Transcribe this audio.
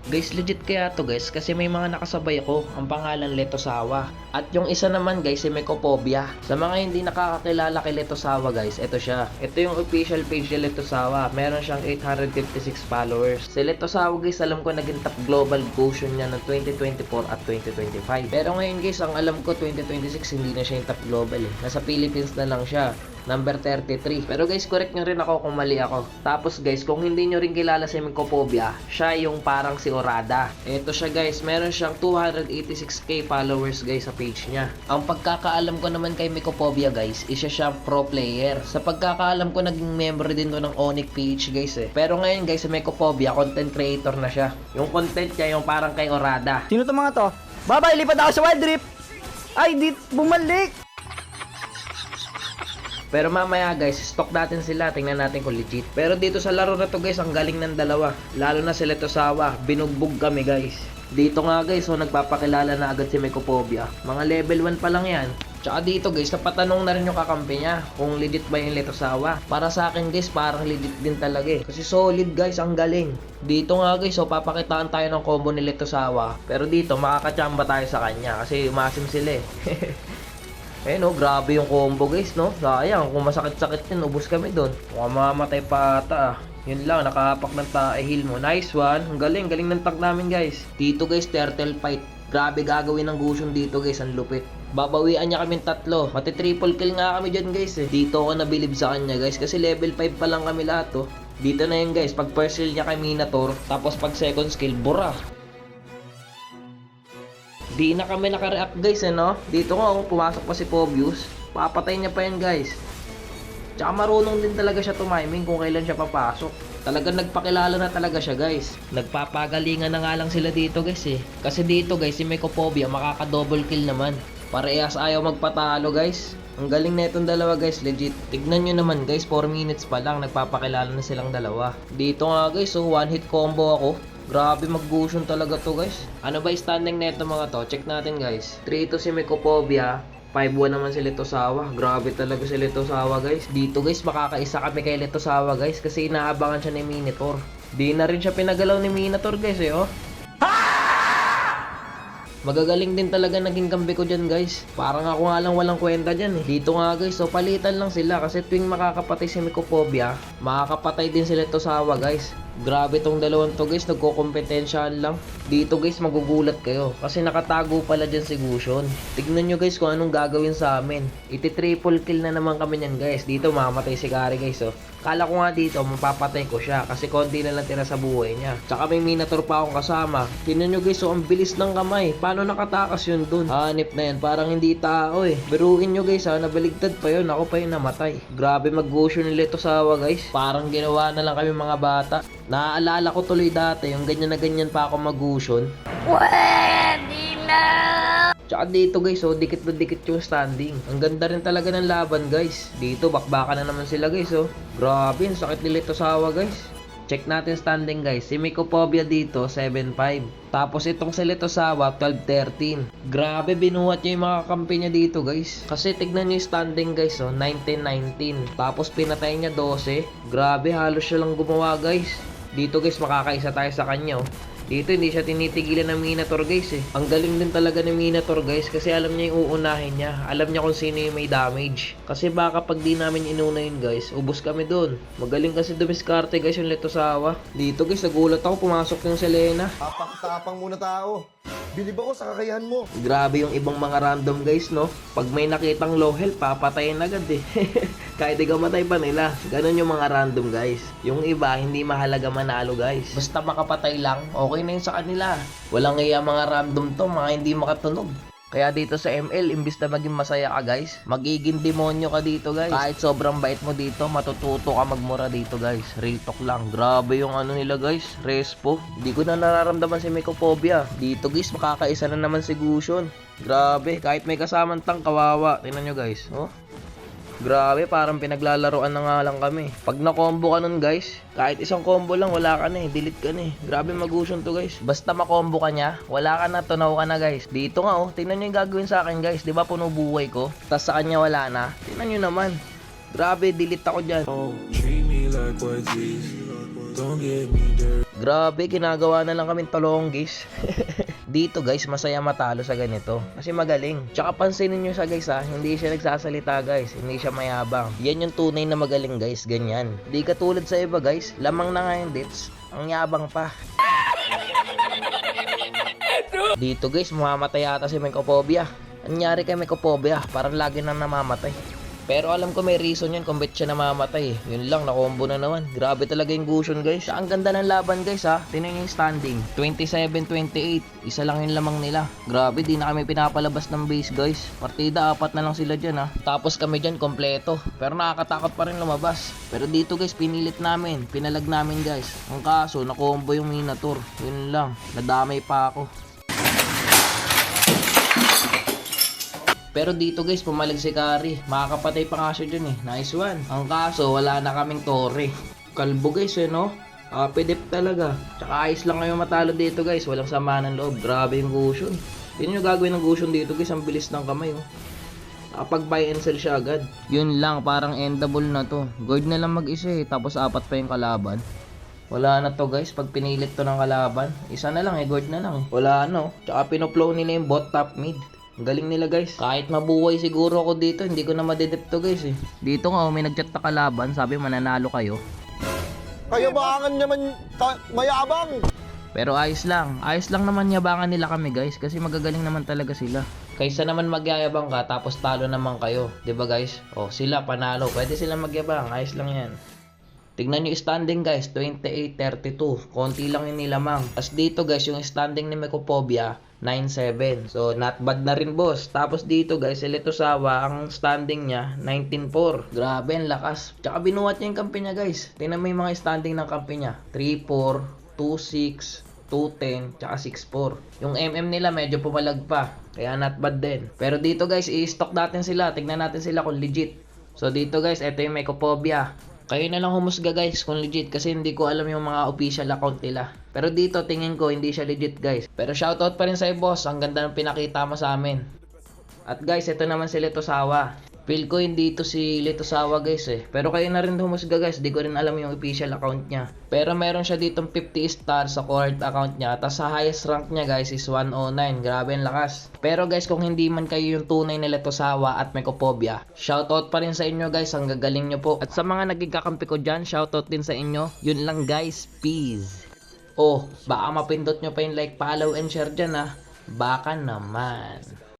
Guys, legit kaya to guys kasi may mga nakasabay ako, ang pangalan Letosawa. At yung isa naman guys si Mecopobia. Sa mga hindi nakakakilala kay Letosawa guys, ito siya. Ito yung official page ni Letosawa. Meron siyang 856 followers. Si Letosawa guys, alam ko naging top global quotient niya ng 2024 at 2025. Pero ngayon guys, ang alam ko 2026 hindi na siya yung top global eh. Nasa Philippines na lang siya. Number 33. Pero guys, correct nyo rin ako kung mali ako. Tapos guys, kung hindi nyo rin kilala si Mecopobia, siya yung parang si Orada. Ito siya guys, meron siyang 286k followers guys sa page niya. Ang pagkakaalam ko naman kay Mecopobia guys, isa siyang pro player. Sa pagkakaalam ko, naging member din to ng Onyx PH guys eh. Pero ngayon guys, si Mecopobia, content creator na siya. Yung content niya yung parang kay Orada. Sino to mga to? Babay, lipat ako sa Wild Rift! Ay, di bumalik! Pero mamaya guys, stock natin sila, tingnan natin kung legit. Pero dito sa laro na to guys, ang galing ng dalawa. Lalo na si Letosawa, binugbog kami guys. Dito nga guys, so nagpapakilala na agad si Mecopobia. Mga level 1 pa lang yan. Tsaka dito guys, napatanong na rin yung kakampi niya kung legit ba yung Letosawa. Para sa akin guys, parang legit din talaga eh. Kasi solid guys, ang galing. Dito nga guys, so papakitaan tayo ng combo ni Letosawa. Pero dito, makakachamba tayo sa kanya kasi umasim sila eh. Eh no, grabe yung combo guys no. Sayang, kung masakit-sakit yun, ubos kami doon. Mukhang mamamatay pa ata ah. Yun lang, nakahapak ng heal mo. Nice one. Ang galing, galing ng tag namin guys. Dito guys, turtle fight. Grabe gagawin ng Gusion dito guys, ang lupit. Babawian niya kaming tatlo. Pati triple kill nga kami dyan guys eh. Dito ako nabilib sa kanya guys kasi level 5 pa lang kami lahat oh. Dito na yun guys, pag first kill niya kay Minator, tapos pag second skill, bura. Di na kami naka-react guys eh no. Dito nga oh, pumasok pa si Pobius. Papatay niya pa yan guys. Tsaka marunong din talaga siya tumiming kung kailan siya papasok. Talagang nagpakilala na talaga siya guys. Nagpapagalingan na nga lang sila dito guys eh. Kasi dito guys si Mecopobia makaka-double kill naman. Parehas ayaw magpatalo guys. Ang galing na itong dalawa guys, legit. Tignan nyo naman guys, 4 minutes pa lang nagpapakilala na silang dalawa. Dito nga guys, so one hit combo ako. Grabe mag-Gusion talaga to guys. Ano ba yung standing neto mga to? Check natin guys. 3-2 si Mecopobia. 5-1 naman si Letosawa. Grabe talaga si Letosawa guys. Dito guys, makakaisa kami kay Letosawa guys kasi inaabangan siya ni Minotaur. Di na rin siya pinagalaw ni Minotaur guys eh oh. Magagaling din talaga naging kambi ko dyan guys. Parang ako nga lang walang kwenta dyan eh. Dito nga guys, so palitan lang sila kasi tuwing makakapatay si Mecopobia, makakapatay din si Letosawa guys. Grabe tong dalawang to guys, nagkokompetensyahan lang. Dito guys, magugulat kayo kasi nakatago pala dyan si Gusion. Tignan nyo guys kung anong gagawin sa amin. Iti-triple kill na naman kami nyan guys. Dito mamatay si Gary guys oh. Kala ko nga dito, mapapatay ko siya kasi konti na lang tira sa buhay niya. Tsaka may Minotaur pa akong kasama. Tignan nyo guys, so ang bilis ng kamay. Paano nakatakas yun dun? Hanip na yan, parang hindi tao eh. Biruin nyo guys ha, nabaligtad pa yun. Ako pa yung namatay. Grabe mag-Gusion ni Letosawa guys. Parang ginawa na lang kami mga bata. Naaalala ko tuloy dati, yung ganyan na ganyan pa ako mag-Gusion. Pwede na! Tsaka dito guys, oh, dikit na dikit yung standing. Ang ganda rin talaga ng laban guys. Dito, bakbakan na naman sila guys, oh. Grabe, ang sakit ni Letosawa guys. Check natin standing guys. Si Mecopobia dito, 7-5. Tapos itong si Letosawa, 12-13. Grabe, binuhat niya yung mga kampi niya dito guys. Kasi tignan niyo yung standing guys, oh, 19-19. Tapos pinatay niya 12. Grabe, halos siya lang gumawa guys. Dito guys, makakaisa tayo sa kanya, oh. Dito hindi siya tinitigilan ng Minotaur guys eh. Ang galing din talaga ng Minotaur guys kasi alam niya yung uunahin niya. Alam niya kung sino yung may damage. Kasi baka pag di namin inuna yun guys, ubos kami dun. Magaling kasi dumiskarte guys yung Letosawa. Dito guys, nagulat ako, pumasok yung Selena. Tapang muna tao. Bilib ako sa kakayahan mo. Grabe yung ibang mga random guys no. Pag may nakitang low health, papatayin agad eh. Kahit ikaw matay pa nila. Ganon yung mga random guys. Yung iba, hindi mahalaga manalo guys. Basta makapatay lang, okay na yun sa kanila. Walang iya mga random to, mga hindi makatunog. Kaya dito sa ML, imbis na maging masaya ka guys, magiging demonyo ka dito guys. Kahit sobrang bait mo dito, matututo ka magmura dito guys. Real talk lang. Grabe yung ano nila guys, respo. Hindi ko na nararamdaman si Mecopobia. Dito guys, makakaisa na naman si Gusion. Grabe, kahit may kasamang tang kawawa. Tingnan nyo guys, oh. Grabe, parang pinaglalaroan na nga lang kami. Pag na-combo ka nun guys, kahit isang combo lang, wala ka na eh. Delete ka na eh. Grabe mag-Gusion to guys. Basta makombo ka niya, wala ka na, tunaw ka na guys. Dito nga oh, tingnan nyo yung gagawin sa akin guys. Diba puno buhay ko? Tapos sa kanya wala na. Tingnan nyo naman. Grabe, delete ako dyan. Treat me like what these Grabe, ginagawa na lang kaming talonggis. Dito guys, masaya matalo sa ganito. Kasi magaling. Tsaka pansinin nyo siya guys ha, hindi siya nagsasalita guys. Hindi siya mayabang. Yan yung tunay na magaling guys, ganyan. Di katulad sa iba guys, lamang na nga yung dits. Ang yabang pa. Dito guys, mamamatay ata si Mycopobia. Anyari kay Mycopobia, parang lagi nang namamatay. Pero alam ko may reason yun kung ba't siya namamatay. Yun lang, nakombo na naman. Grabe talaga yung Gusion guys. Ang ganda ng laban guys ha. Tingnan nyo yung standing. 27-28. Isa lang yung lamang nila. Grabe, di na kami pinapalabas ng base guys. Partida, 4 na lang sila dyan ha. Tapos kami dyan, kompleto. Pero nakakatakot pa rin lumabas. Pero dito guys, pinilit namin. Pinalag namin guys. Ang kaso, nakombo yung Minotaur. Yun lang, nadamay pa ako. Pero dito guys, pumalag si Kari. Makakapatay pa nga siya dyan eh. Nice one. Ang kaso, wala na kaming torre. Kalbo guys eh no? Pedip talaga. Tsaka ayos lang kayo matalo dito guys. Walang sama ng loob. Grabe yung Gusion. Yun yung gagawin ng Gusion dito guys. Ang bilis ng kamay oh. Nakapag buy and sell siya agad. Yun lang, parang endable na to. Guard na lang mag-isa eh. Tapos 4 pa yung kalaban. Wala na to guys, pag pinilit to ng kalaban. Isa na lang eh, guard na lang eh. Wala no. Tsaka pinoplow nila yung bot top mid. Ang galing nila guys. Kahit mabuhay siguro ako dito, hindi ko na madedep to guys eh. Dito nga, may nagchat na kalaban, sabi mananalo kayo. Kayabangan naman mayabang. Pero ayos lang naman yabangan nila kami guys, kasi magagaling naman talaga sila. Kaysa naman magyayabang ka, tapos talo naman kayo. 'Di ba guys? Oh, sila panalo, pwede sila magyabang, ayos lang yan. Tignan nyo yung standing guys, 28-32. Konti lang yung nilamang. Tapos dito guys, yung standing ni Mycopobia, 9-7. So, not bad na rin boss. Tapos dito guys, si Letosawa, ang standing niya, 19-4. Grabe, ang lakas. Tsaka binuhat niya yung kampi niya guys. Tingnan mo yung mga standing ng kampi niya. 3-4, 2-6, 2-10, tsaka 6-4. Yung MM nila medyo pumalag pa. Kaya not bad din. Pero dito guys, i-stock natin sila. Tignan natin sila kung legit. So dito guys, ito yung Mycopobia. Kayo na lang humusga guys kung legit kasi hindi ko alam yung mga official account nila. Pero dito tingin ko hindi siya legit guys. Pero shoutout pa rin sa'yo boss, ang ganda ng pinakita mo sa amin. At guys, ito naman si Letosawa. Feel ko hindi ito si Letosawa guys eh. Pero kayo na rin humusga guys, di ko rin alam yung official account niya. Pero meron siya ditong 50 stars sa cohort account niya. Tapos sa highest rank niya guys is 109. Grabe ang lakas. Pero guys, kung hindi man kayo yung tunay na Letosawa at Mycopobia, shoutout pa rin sa inyo guys, ang gagaling nyo po. At sa mga naging kakampi ko dyan, shoutout din sa inyo. Yun lang guys, peace. Oh, baka mapindot nyo pa yung like, follow and share dyan ah. Baka naman.